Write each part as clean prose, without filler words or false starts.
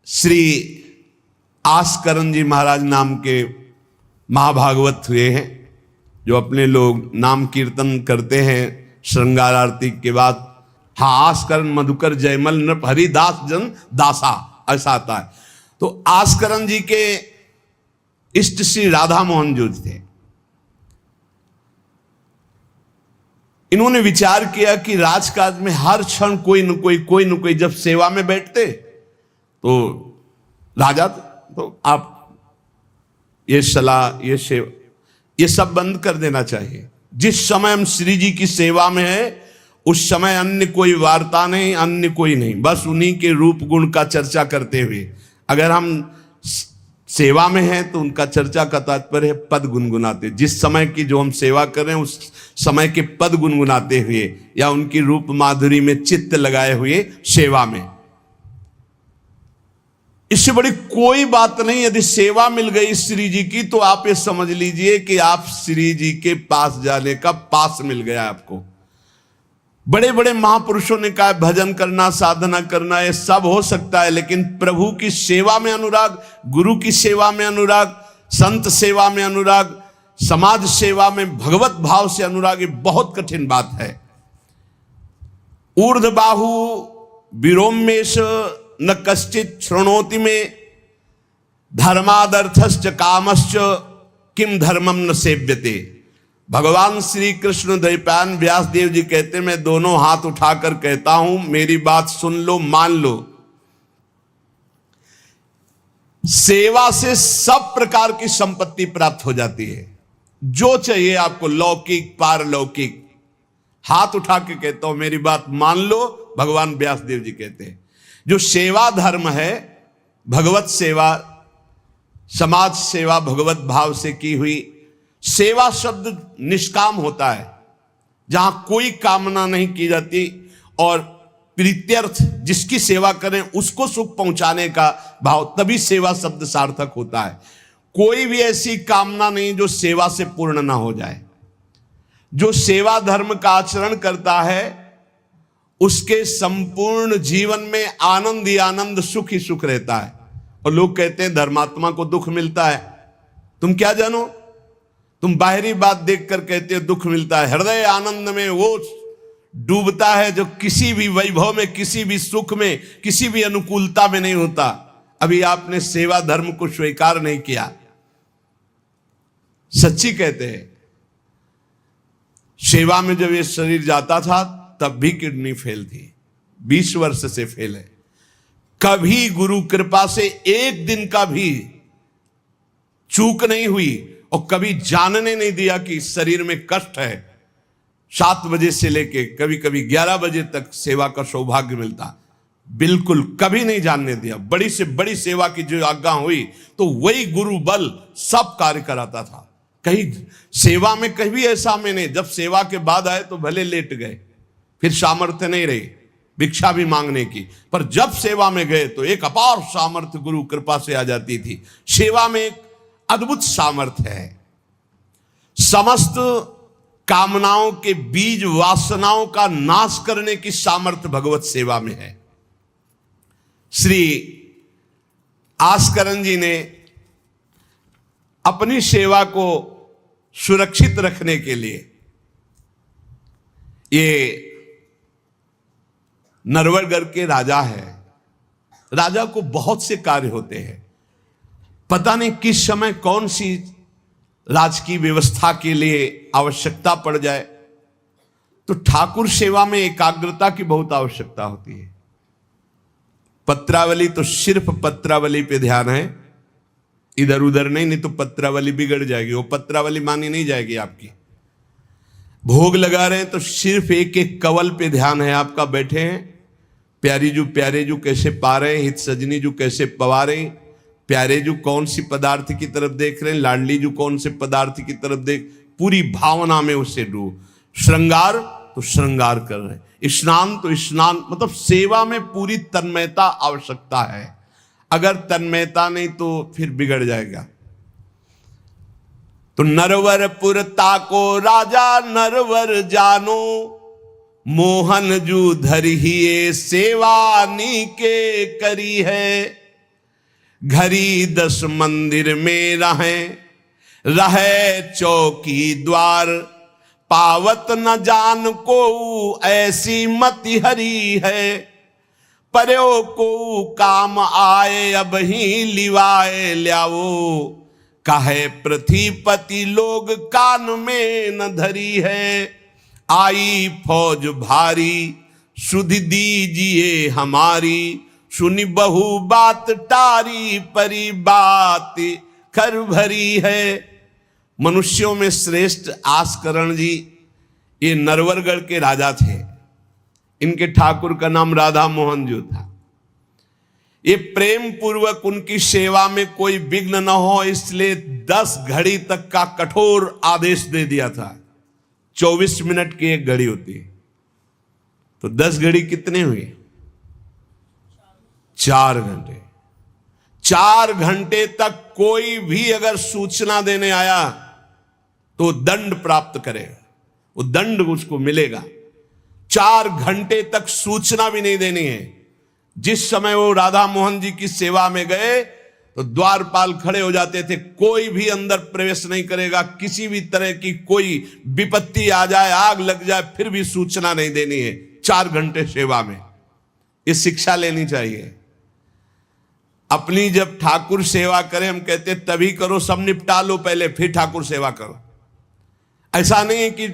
श्री आस्करण जी महाराज नाम के महाभागवत हुए हैं, जो अपने लोग नाम कीर्तन करते हैं श्रृंगार आरती के बाद। हाँ, आस्करण मधुकर जयमल नृप हरिदास जन दासा, ऐसा आता है। तो आस्करण जी के इष्ट श्री राधा मोहन जो थे, इन्होंने विचार किया कि राजकाज में हर क्षण कोई न कोई जब सेवा में बैठते तो राजा, तो आप ये सलाह, ये सेवा, ये सब बंद कर देना चाहिए। जिस समय हम श्री जी की सेवा में है उस समय अन्य कोई वार्ता नहीं, अन्य कोई नहीं, बस उन्हीं के रूप गुण का चर्चा करते हुए। अगर हम सेवा में हैं तो उनका चर्चा का तात्पर्य है पद गुनगुनाते, जिस समय की जो हम सेवा कर रहे हैं उस समय के पद गुनगुनाते हुए या उनकी रूप माधुरी में चित्त लगाए हुए सेवा में। इससे बड़ी कोई बात नहीं। यदि सेवा मिल गई श्री जी की तो आप ये समझ लीजिए कि आप श्री जी के पास जाने का पास मिल गया आपको। बड़े बड़े महापुरुषों ने कहा भजन करना, साधना करना, ये सब हो सकता है, लेकिन प्रभु की सेवा में अनुराग, गुरु की सेवा में अनुराग, संत सेवा में अनुराग, समाज सेवा में भगवत भाव से अनुराग, ये बहुत कठिन बात है। ऊर्ध्वबाहु विरोमेश न कश्चित शृणोति में धर्मादर्थश्च कामश्च किम धर्मम न सेव्यते। भगवान श्री कृष्ण द्वैपायन व्यास देव जी कहते, मैं दोनों हाथ उठाकर कहता हूं, मेरी बात सुन लो, मान लो। सेवा से सब प्रकार की संपत्ति प्राप्त हो जाती है, जो चाहिए आपको, लौकिक पारलौकिक। हाथ उठा के कहता हूं, मेरी बात मान लो। भगवान व्यास देव जी कहते हैं जो सेवा धर्म है, भगवत सेवा, समाज सेवा भगवत भाव से की हुई सेवा, शब्द निष्काम होता है, जहां कोई कामना नहीं की जाती, और प्रीत्यर्थ, जिसकी सेवा करें उसको सुख पहुंचाने का भाव, तभी सेवा शब्द सार्थक होता है। कोई भी ऐसी कामना नहीं जो सेवा से पूर्ण ना हो जाए। जो सेवा धर्म का आचरण करता है उसके संपूर्ण जीवन में आनंद ही आनंद, सुख ही सुख रहता है। और लोग कहते हैं धर्मात्मा को दुख मिलता है। तुम क्या जानो, तुम बाहरी बात देखकर कहते हो दुख मिलता है। हृदय आनंद में वो डूबता है जो किसी भी वैभव में, किसी भी सुख में, किसी भी अनुकूलता में नहीं होता। अभी आपने सेवा धर्म को स्वीकार नहीं किया। सच्ची कहते हैं, सेवा में जब ये शरीर जाता था तब भी किडनी फेल थी, 20 वर्ष से फेल है। कभी गुरु कृपा से एक दिन का भी चूक नहीं हुई, और कभी जानने नहीं दिया कि शरीर में कष्ट है। 7 बजे से लेके कभी कभी 11 बजे तक सेवा का सौभाग्य मिलता, बिल्कुल कभी नहीं जानने दिया। बड़ी से बड़ी सेवा की जो आज्ञा हुई तो वही गुरु बल सब कार्य कराता था। कहीं सेवा में कभी ऐसा में नहीं, जब सेवा के बाद आए तो भले लेट गए, फिर सामर्थ्य नहीं रही भिक्षा भी मांगने की, पर जब सेवा में गए तो एक अपार सामर्थ्य गुरु कृपा से आ जाती थी। सेवा में एक अद्भुत सामर्थ्य है। समस्त कामनाओं के बीज, वासनाओं का नाश करने की सामर्थ्य भगवत सेवा में है। श्री आस्करण जी ने अपनी सेवा को सुरक्षित रखने के लिए, ये नरवरगढ़ के राजा है, राजा को बहुत से कार्य होते हैं, पता नहीं किस समय कौन सी राजकीय व्यवस्था के लिए आवश्यकता पड़ जाए, तो ठाकुर सेवा में एकाग्रता की बहुत आवश्यकता होती है। पत्रावली तो सिर्फ पत्रावली पे ध्यान है, इधर उधर नहीं तो पत्रावली बिगड़ जाएगी, वो पत्रावली मानी नहीं जाएगी आपकी। भोग लगा रहे हैं तो सिर्फ एक एक कवल पे ध्यान है आपका। बैठे हैं, प्यारे जू कैसे पा रहे हैं, हित सजनी जू कैसे पवा रहे हैं, प्यारे जू कौन सी पदार्थ की तरफ देख रहे हैं, लाडली जू कौन से पदार्थ की तरफ देख, पूरी भावना में उससे डूब। श्रृंगार तो श्रृंगार कर रहे हैं, स्नान तो स्नान, मतलब सेवा में पूरी तन्मयता आवश्यकता है। अगर तन्मयता नहीं तो फिर बिगड़ जाएगा। तो नरवरपुर ताको राजा नरवर जानो, मोहन जू धरिए सेवा नी के करी है। घड़ी 10 मंदिर में रहे चौकी द्वार, पावत न जान को ऐसी मति हरी है, पर्यो को काम आए अब ही लिवाए ल्याओ, कहे पृथ्वीपति लोग कान में न धरी है, आई फौज भारी सुध दीजिए हमारी, सुनी बहु बात टारी परी बात कर भरी है। मनुष्यों में श्रेष्ठ आस्करण जी ये नरवरगढ़ के राजा थे। इनके ठाकुर का नाम राधा मोहन जो था। ये प्रेम पूर्वक उनकी सेवा में कोई विघ्न न हो इसलिए 10 घड़ी तक का कठोर आदेश दे दिया था। 24 मिनट की एक घड़ी होती है, तो 10 घड़ी कितने हुए? 4 घंटे। 4 घंटे तक कोई भी अगर सूचना देने आया तो दंड प्राप्त करेगा, वो दंड उसको मिलेगा। 4 घंटे तक सूचना भी नहीं देनी है। जिस समय वो राधा मोहन जी की सेवा में गए तो द्वारपाल खड़े हो जाते थे, कोई भी अंदर प्रवेश नहीं करेगा। किसी भी तरह की कोई विपत्ति आ जाए, आग लग जाए, फिर भी सूचना नहीं देनी है। 4 घंटे सेवा में ये शिक्षा लेनी चाहिए। अपनी जब ठाकुर सेवा करें, हम कहते तभी करो, सब निपटा लो पहले फिर ठाकुर सेवा करो। ऐसा नहीं है कि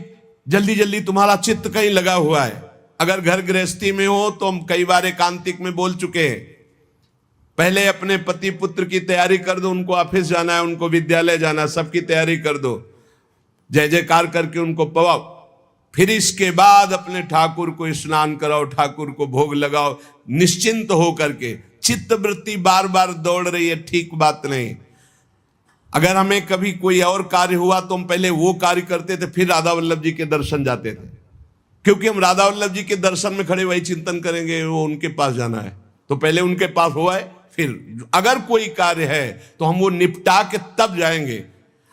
जल्दी जल्दी तुम्हारा चित्त कहीं लगा हुआ है। अगर घर गृहस्थी में हो तो हम कई बार एकांतिक में बोल चुके हैं, पहले अपने पति पुत्र की तैयारी कर दो। उनको ऑफिस जाना है, उनको विद्यालय जाना है, सबकी तैयारी कर दो, जय जयकार करके उनको पवाओ। फिर इसके बाद अपने ठाकुर को स्नान कराओ, ठाकुर को भोग लगाओ, निश्चिंत हो करके। चित्त वृत्ति बार बार दौड़ रही है, ठीक बात नहीं। अगर हमें कभी कोई और कार्य हुआ तो हम पहले वो कार्य करते थे, फिर राधा वल्लभ जी के दर्शन जाते थे, क्योंकि हम राधा वल्लभ जी के दर्शन में खड़े वही चिंतन करेंगे, वो उनके पास जाना है तो पहले उनके पास हुआ है, फिर अगर कोई कार्य है तो हम वो निपटा के तब जाएंगे।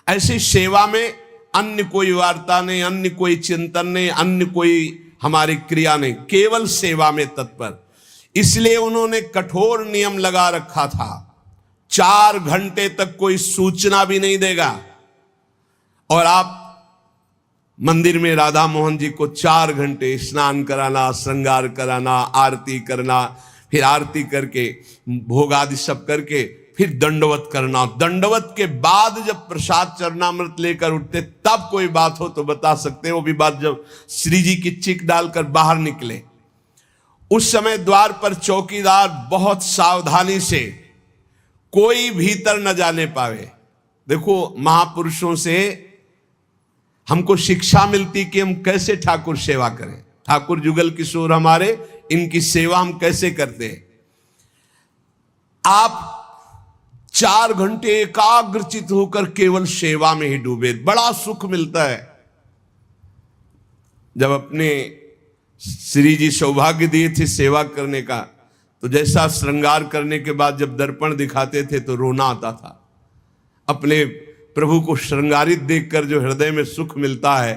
ऐसी सेवा में अन्य कोई वार्ता नहीं, अन्य कोई चिंतन नहीं, अन्य कोई हमारी क्रिया नहीं, केवल सेवा में तत्पर। इसलिए उन्होंने कठोर नियम लगा रखा था, 4 घंटे तक कोई सूचना भी नहीं देगा। और आप मंदिर में राधा मोहन जी को 4 घंटे स्नान कराना, श्रृंगार कराना, आरती करना, फिर आरती करके भोग आदि सब करके फिर दंडवत करना। दंडवत के बाद जब प्रसाद चरणामृत लेकर उठते तब कोई बात हो तो बता सकते हैं। वो भी बात जब श्री जी की चिक डालकर बाहर निकले, उस समय द्वार पर चौकीदार बहुत सावधानी से कोई भीतर न जाने पावे। देखो, महापुरुषों से हमको शिक्षा मिलती कि हम कैसे ठाकुर सेवा करें। ठाकुर जुगल किशोर हमारे, इनकी सेवा हम कैसे करते हैं। आप 4 घंटे एकाग्रचित होकर केवल सेवा में ही डूबे, बड़ा सुख मिलता है। जब अपने श्री जी सौभाग्य दिए थे सेवा करने का, तो जैसा श्रृंगार करने के बाद जब दर्पण दिखाते थे तो रोना आता था। अपने प्रभु को श्रृंगारित देखकर जो हृदय में सुख मिलता है,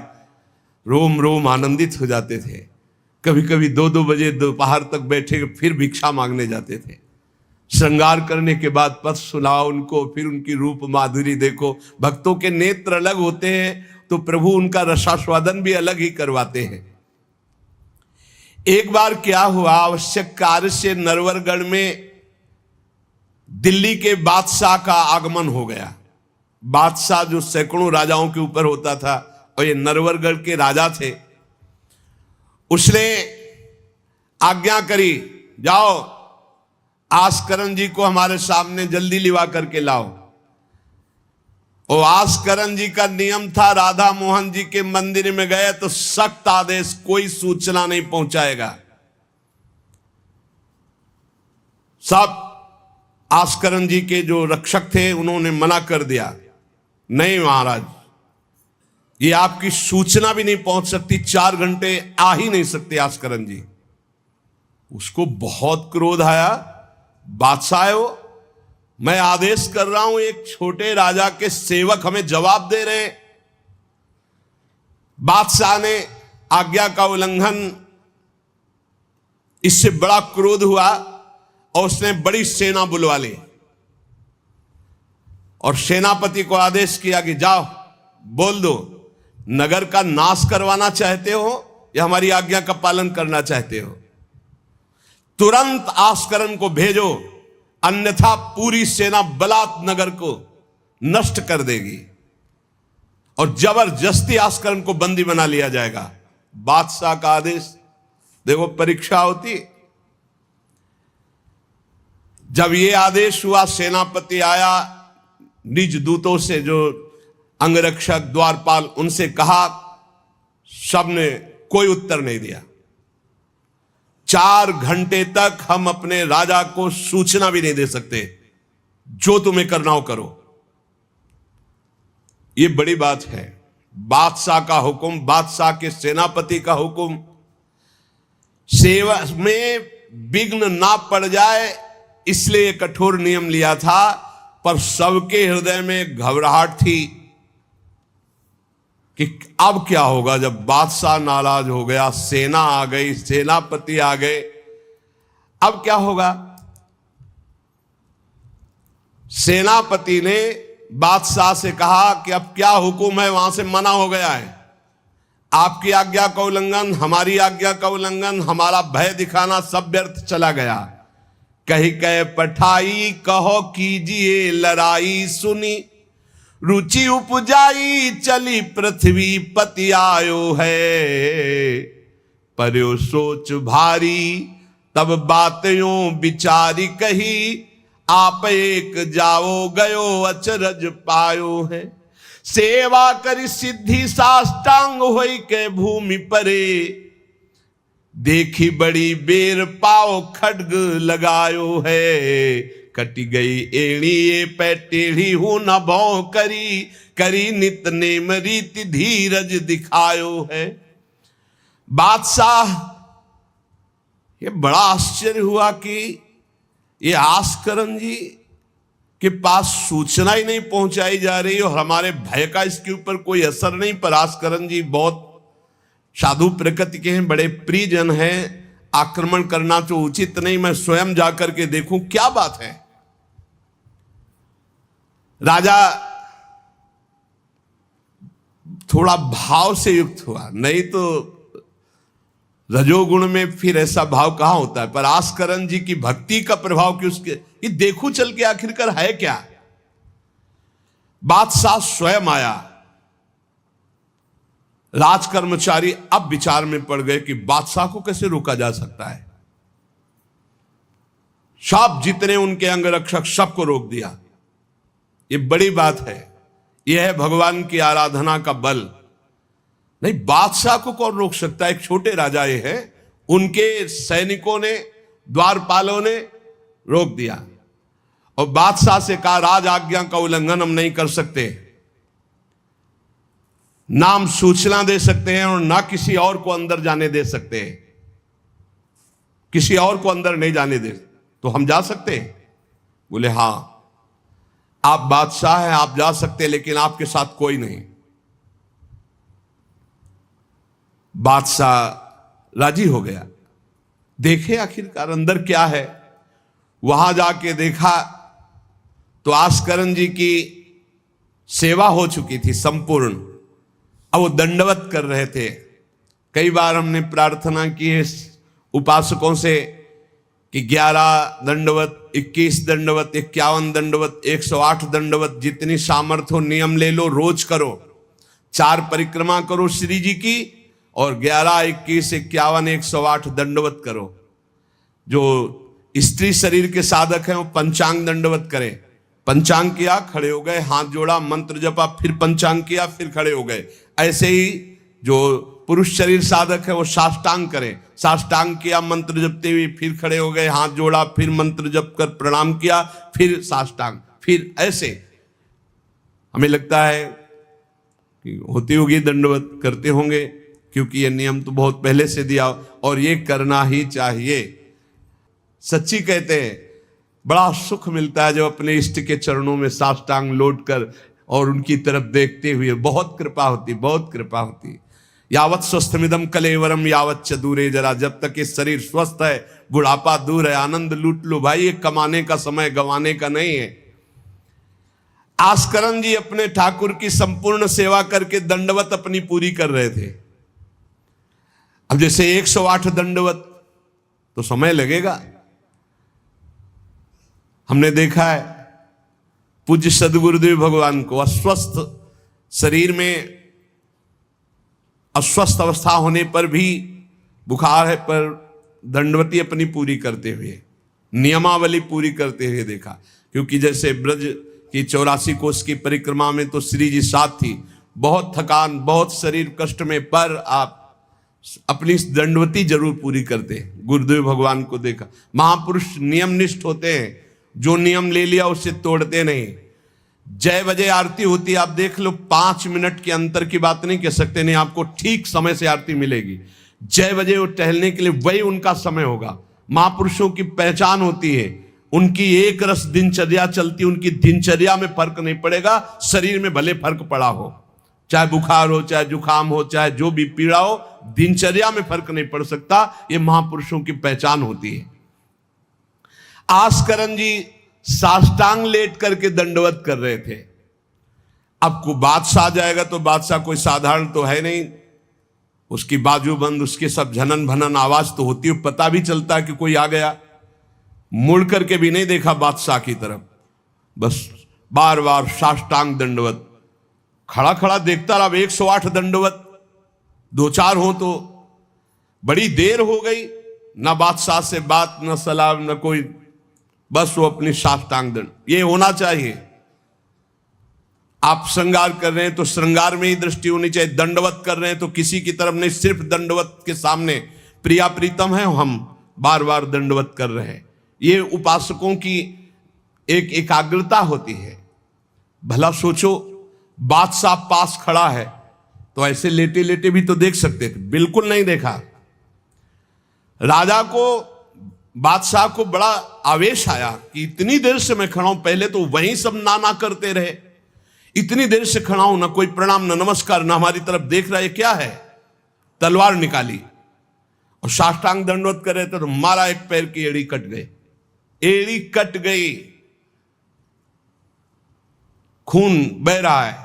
रोम रोम आनंदित हो जाते थे। कभी कभी 2-2 बजे दोपहर तक बैठे फिर भिक्षा मांगने जाते थे। श्रृंगार करने के बाद पथ सुनाओ उनको, फिर उनकी रूप माधुरी देखो। भक्तों के नेत्र अलग होते हैं तो प्रभु उनका रसास्वादन भी अलग ही करवाते हैं। एक बार क्या हुआ, आवश्यक कार्य से नरवरगढ़ में दिल्ली के बादशाह का आगमन हो गया। बादशाह जो सैकड़ों राजाओं के ऊपर होता था और ये नरवरगढ़ के राजा थे, उसने आज्ञा करी, जाओ आस्करण जी को हमारे सामने जल्दी लिवा करके लाओ। और आस्करण जी का नियम था, राधा मोहन जी के मंदिर में गए तो सख्त आदेश, कोई सूचना नहीं पहुंचाएगा। सब आस्करण जी के जो रक्षक थे उन्होंने मना कर दिया, नहीं महाराज, ये आपकी सूचना भी नहीं पहुंच सकती, 4 घंटे आ ही नहीं सकते आस्करण जी। उसको बहुत क्रोध आया, बादशाह है वो, मैं आदेश कर रहा हूं, एक छोटे राजा के सेवक हमें जवाब दे रहे हैं। बादशाह ने आज्ञा का उल्लंघन, इससे बड़ा क्रोध हुआ और उसने बड़ी सेना बुलवा ली। और सेनापति को आदेश किया कि जाओ बोल दो, नगर का नाश करवाना चाहते हो या हमारी आज्ञा का पालन करना चाहते हो? तुरंत आस्करन को भेजो, अन्यथा पूरी सेना बलात् नगर को नष्ट कर देगी और जबरदस्ती आस्करन को बंदी बना लिया जाएगा। बादशाह का आदेश। देखो परीक्षा होती। जब ये आदेश हुआ, सेनापति आया, निज दूतों से जो अंगरक्षक द्वारपाल उनसे कहा, सबने कोई उत्तर नहीं दिया। 4 घंटे तक हम अपने राजा को सूचना भी नहीं दे सकते, जो तुम्हें करना हो करो। यह बड़ी बात है। बादशाह का हुक्म, बादशाह के सेनापति का हुक्म, सेवा में विघ्न ना पड़ जाए इसलिए कठोर नियम लिया था, पर सबके हृदय में घबराहट थी कि अब क्या होगा जब बादशाह नाराज हो गया, सेना आ गई, सेनापति आ गए, अब क्या होगा। सेनापति ने बादशाह से कहा कि अब क्या हुक्म है, वहां से मना हो गया है, आपकी आज्ञा का उल्लंघन, हमारी आज्ञा का उल्लंघन, हमारा भय दिखाना सब व्यर्थ चला गया। कही कह पठाई कहो कीजिए लड़ाई, सुनी रुचि उपजाई चली पृथ्वी पति आयो है। पर्यो सोच भारी तब बातों विचारी कही, आप एक जाओ गयो अचरज पायो है। सेवा करी सिद्धि साष्टांग होई के भूमि परे, देखी बड़ी बेर पाओ खड्ग लगायो है। कटी गई एड़ी ये पै टेढ़ी हूं न भौ करी, करी नित नेम रीति धीरज दिखायो है। बादशाह ये बड़ा आश्चर्य हुआ कि ये आस्करन जी के पास सूचना ही नहीं पहुंचाई जा रही और हमारे भय का इसके ऊपर कोई असर नहीं। पर आस्करन जी बहुत साधु प्रकृति के हैं, बड़े प्रियजन हैं, आक्रमण करना तो उचित नहीं, मैं स्वयं जाकर के देखूं क्या बात है। राजा थोड़ा भाव से युक्त हुआ, नहीं तो रजोगुण में फिर ऐसा भाव कहां होता है। पर आस्करन जी की भक्ति का प्रभाव कि उसके ये देखूं चल के आखिरकार है क्या। बादशाह स्वयं आया। राज कर्मचारी अब विचार में पड़ गए कि बादशाह को कैसे रोका जा सकता है। सब जितने उनके अंगरक्षक सबको रोक दिया। ये बड़ी बात है, यह है भगवान की आराधना का बल। नहीं, बादशाह को कौन रोक सकता है। एक छोटे राजा ये है, उनके सैनिकों ने, द्वारपालों ने रोक दिया और बादशाह से कहा राज आज्ञा का उल्लंघन हम नहीं कर सकते, ना हम सूचना दे सकते हैं और ना किसी और को अंदर जाने दे सकते हैं। किसी और को अंदर नहीं जाने दे तो हम जा सकते हैं। बोले हां, आप बादशाह हैं, आप जा सकते हैं, लेकिन आपके साथ कोई नहीं। बादशाह राजी हो गया। देखे आखिरकार अंदर क्या है। वहां जाके देखा तो आस्करन जी की सेवा हो चुकी थी संपूर्ण। अब वो दंडवत कर रहे थे। कई बार हमने प्रार्थना की है उपासकों से कि 11 दंडवत, 21 दंडवत, 51 दंडवत, 108 दंडवत, जितनी सामर्थ्य हो नियम ले लो, रोज करो। 4 परिक्रमा करो श्री जी की और 11, 21, 51, 108 दंडवत करो। जो स्त्री शरीर के साधक हैं वो पंचांग दंडवत करें। पंचांग किया, खड़े हो गए, हाथ जोड़ा, मंत्र जपा, फिर पंचांग किया, फिर खड़े हो गए। ऐसे ही जो पुरुष शरीर साधक है वो साष्टांग करें। साष्टांग किया, मंत्र जपते हुए, फिर खड़े हो गए, हाथ जोड़ा, फिर मंत्र जप कर प्रणाम किया, फिर साष्टांग, फिर ऐसे। हमें लगता है कि होती होगी दंडवत, करते होंगे, क्योंकि ये नियम तो बहुत पहले से दिया और ये करना ही चाहिए। सच्ची कहते हैं बड़ा सुख मिलता है जब अपने इष्ट के चरणों में साष्टांग लौट कर और उनकी तरफ देखते हुए। बहुत कृपा होती, बहुत कृपा होती। यावत स्वस्थमिदम कलेवरम यावत च दूरे जरा, जब तक ये शरीर स्वस्थ है बुढ़ापा दूर है। आनंद लूट लो भाई, ये कमाने का समय गंवाने का नहीं है। आस्करण जी अपने ठाकुर की संपूर्ण सेवा करके दंडवत अपनी पूरी कर रहे थे। अब जैसे 108 दंडवत तो समय लगेगा। हमने देखा है पूज्य सदगुरुदेव भगवान को अस्वस्थ शरीर में, अस्वस्थ अवस्था होने पर भी, बुखार है पर दंडवती अपनी पूरी करते हुए, नियमावली पूरी करते हुए देखा। क्योंकि जैसे ब्रज की 84 कोस की परिक्रमा में तो श्री जी साथ थी, बहुत थकान, बहुत शरीर कष्ट में, पर आप अपनी दंडवती जरूर पूरी करते हैं। गुरुदेव भगवान को देखा। महापुरुष नियमनिष्ठ होते हैं, जो नियम ले लिया उसे तोड़ते नहीं। जय बजे आरती होती है, आप देख लो, 5 मिनट के अंतर की बात नहीं कह सकते, नहीं आपको ठीक समय से आरती मिलेगी। जय बजे वो टहलने के लिए वही उनका समय होगा। महापुरुषों की पहचान होती है, उनकी एक रस दिनचर्या चलती, उनकी दिनचर्या में फर्क नहीं पड़ेगा, शरीर में भले फर्क पड़ा हो, चाहे बुखार हो, चाहे जुकाम हो, चाहे जो भी पीड़ा हो, दिनचर्या में फर्क नहीं पड़ सकता। ये महापुरुषों की पहचान होती है। आस्करण जी साष्टांग लेट करके दंडवत कर रहे थे। अब को बादशाह जाएगा तो बादशाह कोई साधारण तो है नहीं, उसकी बाजूबंद, उसके सब झनन भनन आवाज तो होती है, पता भी चलता है कि कोई आ गया। मुड़ करके भी नहीं देखा बादशाह की तरफ, बस बार बार साष्टांग दंडवत, खड़ा खड़ा देखता रहा। 108 दंडवत, 2-4 हो तो बड़ी देर हो गई, ना बादशाह से बात, न सलाम, न कोई, बस वो अपनी साष्टांग दंड। ये होना चाहिए। आप श्रृंगार कर रहे हैं तो श्रृंगार में ही दृष्टि होनी चाहिए। दंडवत कर रहे हैं तो किसी की तरफ नहीं, सिर्फ दंडवत के सामने प्रिया प्रीतम है, हम बार बार दंडवत कर रहे हैं। ये उपासकों की एक एकाग्रता होती है। भला सोचो, बादशाह पास खड़ा है तो ऐसे लेटे लेटे भी तो देख सकते थे, बिल्कुल नहीं देखा। राजा को, बादशाह को बड़ा आवेश आया कि इतनी देर से मैं खड़ा हूं, पहले तो वहीं सब नाना करते रहे, इतनी देर से खड़ा हूं, ना कोई प्रणाम, ना नमस्कार, ना हमारी तरफ देख रहा है, क्या है। तलवार निकाली और साष्टांग दंडवत कर रहे थे तो मारा, एक पैर की एड़ी कट गई, एड़ी कट गई, खून बह रहा है।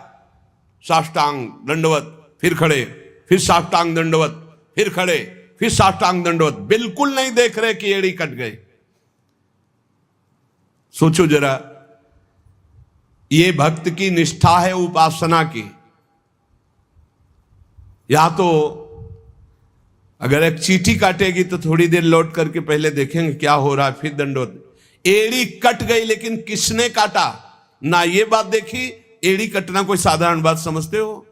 साष्टांग दंडवत, फिर खड़े, फिर साष्टांग दंडवत, फिर खड़े, फिर साष्टांग दंडवत, बिल्कुल नहीं देख रहे कि एड़ी कट गई। सोचो जरा, ये भक्त की निष्ठा है उपासना की। या तो अगर एक चींटी काटेगी तो थोड़ी देर लौट करके पहले देखेंगे क्या हो रहा है, फिर दंडवत। एड़ी कट गई, लेकिन किसने काटा, ना ये बात देखी। एड़ी कटना कोई साधारण बात समझते हो?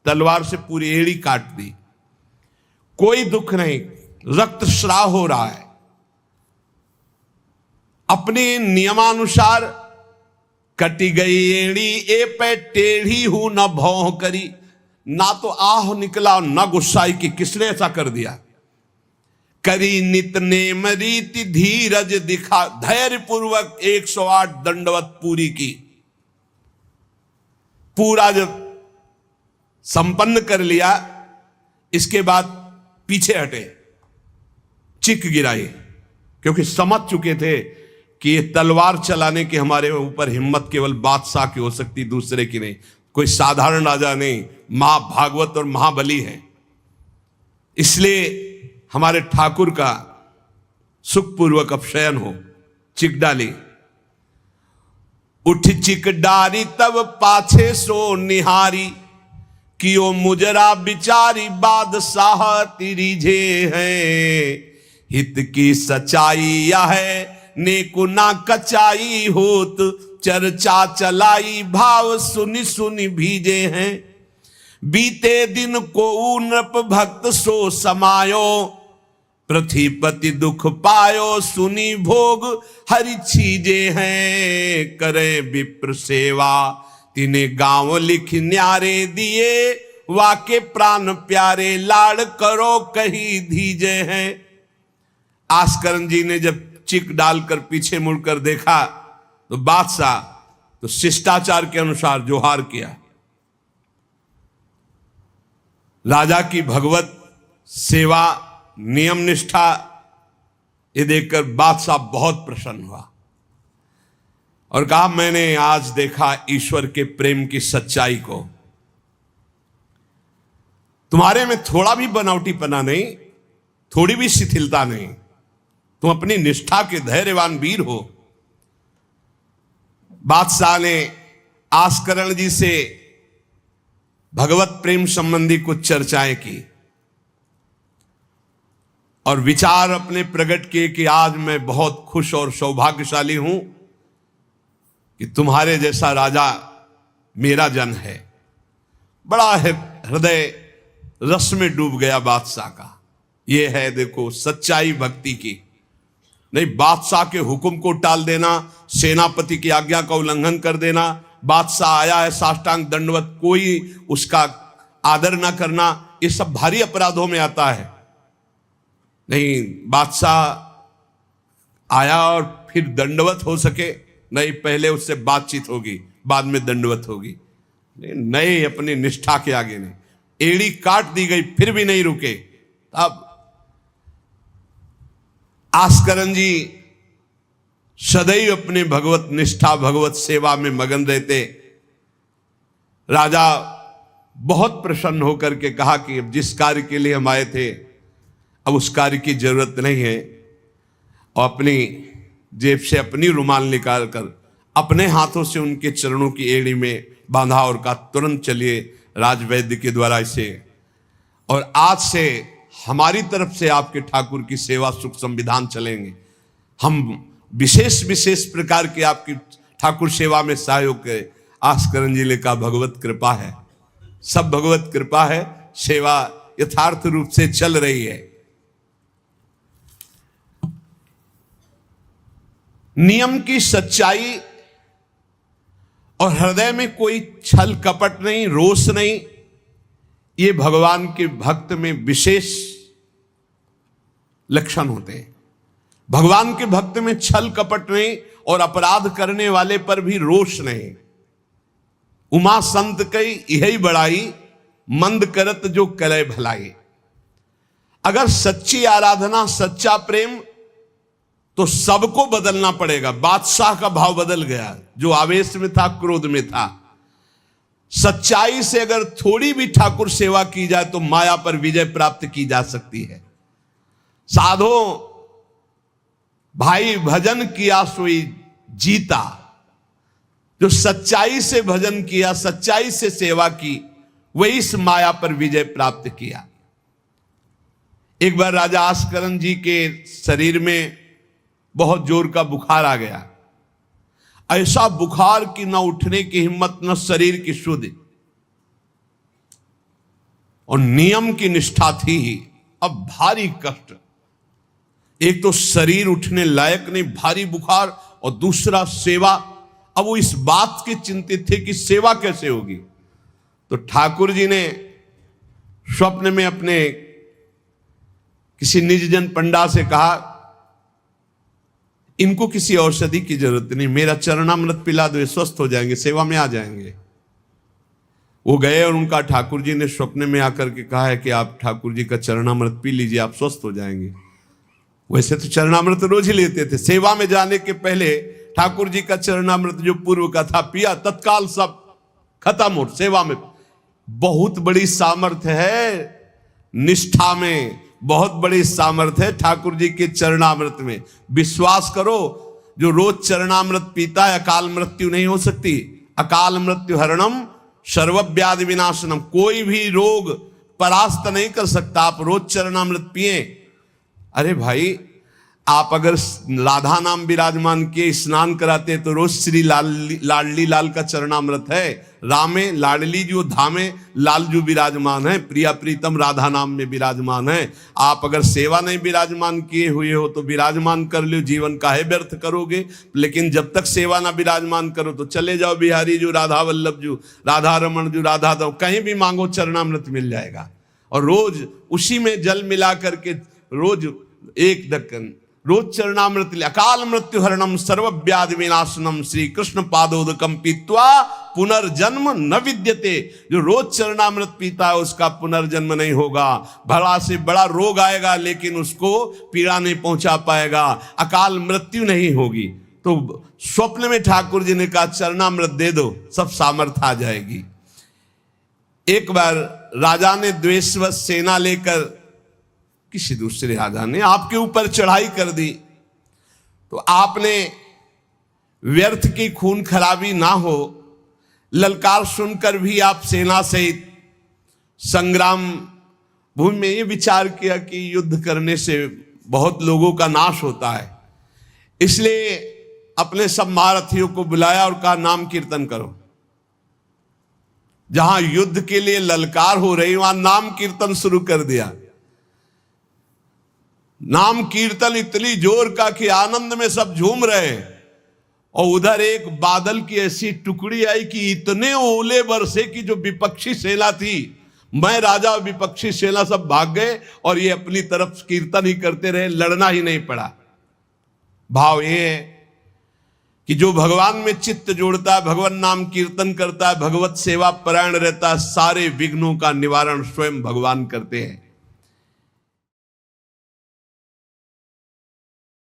तलवार से पूरी एड़ी काट दी, कोई दुख नहीं, रक्तस्राव हो रहा है। अपने नियमानुसार कटी गई एड़ी, ए पे टेढ़ी हूं न भौं करी, ना तो आह निकला ना गुस्साई कि किसने ऐसा कर दिया। करी नित नेम रीति धीरज दिखा, धैर्य पूर्वक 108 दंडवत पूरी की। पूरा जब संपन्न कर लिया, इसके बाद पीछे हटे, चिक गिराई, क्योंकि समझ चुके थे कि ये तलवार चलाने की हमारे ऊपर हिम्मत केवल बादशाह की हो सकती, दूसरे की नहीं। कोई साधारण राजा नहीं, महाभागवत और महाबली है। इसलिए हमारे ठाकुर का सुखपूर्वक अपशयन हो। चिक डाली, उठ चिक डारी तब पाछे सो निहारी, कियो मुजरा बिचारी बादशाह तिरिझे हैं। हित की सच्चाई यह है नेको ना कचाई होत, चर्चा चलाई भाव सुनि सुनि भीजे हैं। बीते दिन को नृप भक्त सो समायो, पृथ्वीपति दुख पायो सुनी भोग हरि छीजे हैं। करे विप्र सेवा तिने गांव लिख न्यारे दिए, वाके प्राण प्यारे लाड़ करो कही धीजे हैं। आस्करण जी ने जब चिक डालकर पीछे मुड़कर देखा तो बादशाह तो शिष्टाचार के अनुसार जोहार किया। राजा की भगवत सेवा, नियम निष्ठा, ये देखकर बादशाह बहुत प्रसन्न हुआ और कहा मैंने आज देखा ईश्वर के प्रेम की सच्चाई को। तुम्हारे में थोड़ा भी बनावटीपना नहीं, थोड़ी भी शिथिलता नहीं, तुम अपनी निष्ठा के धैर्यवान वीर हो। बादशाह ने आस्करण जी से भगवत प्रेम संबंधी कुछ चर्चाएं की और विचार अपने प्रकट किए कि आज मैं बहुत खुश और सौभाग्यशाली हूं कि तुम्हारे जैसा राजा मेरा जन है। बड़ा हृदय रस में डूब गया बादशाह का। यह है देखो सच्चाई भक्ति की। नहीं बादशाह के हुक्म को टाल देना, सेनापति की आज्ञा का उल्लंघन कर देना, बादशाह आया है साष्टांग दंडवत, कोई उसका आदर ना करना, ये सब भारी अपराधों में आता है। नहीं बादशाह आया और फिर दंडवत हो सके, नहीं पहले उससे बातचीत होगी, बाद में दंडवत होगी। नहीं अपनी निष्ठा के आगे नहीं, एड़ी काट दी गई फिर भी नहीं रुके। अब आस्करण जी सदैव अपने भगवत निष्ठा भगवत सेवा में मगन रहते। राजा बहुत प्रसन्न होकर के कहा कि अब जिस कार्य के लिए हम आए थे अब उस कार्य की जरूरत नहीं है, और अपनी जेब से अपनी रुमाल निकाल कर अपने हाथों से उनके चरणों की एड़ी में बांधा और कहा तुरंत चलिए राजवैद्य के द्वारा इसे, और आज से हमारी तरफ से आपके ठाकुर की सेवा सुख संविधान चलेंगे। हम विशेष विशेष प्रकार की आपकी ठाकुर सेवा में सहयोग करें। आस्करण जी ने कहा भगवत कृपा है, सब भगवत कृपा है, सेवा यथार्थ रूप से चल रही है। नियम की सच्चाई और हृदय में कोई छल कपट नहीं, रोष नहीं, ये भगवान के भक्त में विशेष लक्षण होते हैं। भगवान के भक्त में छल कपट नहीं और अपराध करने वाले पर भी रोष नहीं। उमा संत कई यही बड़ाई, मंद करत जो करे भलाई। अगर सच्ची आराधना सच्चा प्रेम तो सबको बदलना पड़ेगा। बादशाह का भाव बदल गया, जो आवेश में था क्रोध में था। सच्चाई से अगर थोड़ी भी ठाकुर सेवा की जाए तो माया पर विजय प्राप्त की जा सकती है। साधो भाई भजन किया सोई जीता, जो सच्चाई से भजन किया, सच्चाई से सेवा की, वही इस माया पर विजय प्राप्त किया। एक बार राजा आस्करण जी के शरीर में बहुत जोर का बुखार आ गया। ऐसा बुखार कि न उठने की हिम्मत न शरीर की शुद्धि, और नियम की निष्ठा थी ही। अब भारी कष्ट, एक तो शरीर उठने लायक नहीं, भारी बुखार, और दूसरा सेवा। अब वो इस बात के चिंतित थे कि सेवा कैसे होगी। तो ठाकुर जी ने स्वप्न में अपने किसी निजजन पंडा से कहा इनको किसी औषधि की जरूरत नहीं, मेरा चरणामृत पिला दो, स्वस्थ हो जाएंगे, सेवा में आ जाएंगे। वो गए और उनका ठाकुर जी ने स्वप्न में आकर के कहा है कि आप ठाकुर जी का चरणामृत पी लीजिए, आप स्वस्थ हो जाएंगे। वैसे तो चरणामृत रोज ही लेते थे, सेवा में जाने के पहले ठाकुर जी का चरणामृत जो पूर्व का था पिया, तत्काल सब खत्म हो सेवा में। बहुत बड़ी सामर्थ्य है निष्ठा में, बहुत बड़ी सामर्थ्य है ठाकुर जी के चरणामृत में। विश्वास करो, जो रोज चरणामृत पीता है अकाल मृत्यु नहीं हो सकती। अकाल मृत्यु हरणम सर्वव्याधि विनाशनम, कोई भी रोग परास्त नहीं कर सकता। आप रोज चरणामृत पिए। अरे भाई, आप अगर राधा नाम विराजमान किए स्नान कराते तो रोज श्री लाडली लाल का चरणामृत है। रामे लाडली जो धामे लाल जो विराजमान है, प्रिया प्रीतम राधा नाम में विराजमान है। आप अगर सेवा नहीं विराजमान किए हुए हो तो विराजमान कर लो, जीवन काहे व्यर्थ करोगे। लेकिन जब तक सेवा ना विराजमान करो तो चले जाओ बिहारी जो, राधा वल्लभ जो, राधा रमन जो, राधा दो, कहीं भी मांगो चरणामृत मिल जाएगा। और रोज उसी में जल मिला करके रोज एक दक्कन रोज चरणामृत, अकाल मृत्यु हरणम सर्वव्याधि विनाशनम श्री कृष्ण पादोदकम पीत्वा पुनर्जन्म न विद्यते। जो रोज चरणामृत पीता है उसका पुनर्जन्म नहीं होगा। बड़ा से बड़ा रोग आएगा लेकिन उसको पीड़ा नहीं पहुंचा पाएगा, अकाल मृत्यु नहीं होगी। तो स्वप्न में ठाकुर जी ने कहा चरणामृत दे दो, सब सामर्थ आ जाएगी। एक बार राजा ने द्वेषवश सेना लेकर, किसी दूसरे राजा ने आपके ऊपर चढ़ाई कर दी, तो आपने व्यर्थ की खून खराबी ना हो, ललकार सुनकर भी आप सेना सहित संग्राम भूमि में ये विचार किया कि युद्ध करने से बहुत लोगों का नाश होता है, इसलिए अपने सब महारथियों को बुलाया और कहा नाम कीर्तन करो। जहां युद्ध के लिए ललकार हो रही वहां नाम कीर्तन शुरू कर दिया। नाम कीर्तन इतनी जोर का कि आनंद में सब झूम रहे, और उधर एक बादल की ऐसी टुकड़ी आई कि इतने ओले बरसे कि जो विपक्षी सेना थी, मैं राजा और विपक्षी सेना सब भाग गए और ये अपनी तरफ कीर्तन ही करते रहे, लड़ना ही नहीं पड़ा। भाव ये है कि जो भगवान में चित्त जोड़ता है, भगवान नाम कीर्तन करता है, भगवत सेवा परायण रहता है, सारे विघ्नों का निवारण स्वयं भगवान करते हैं।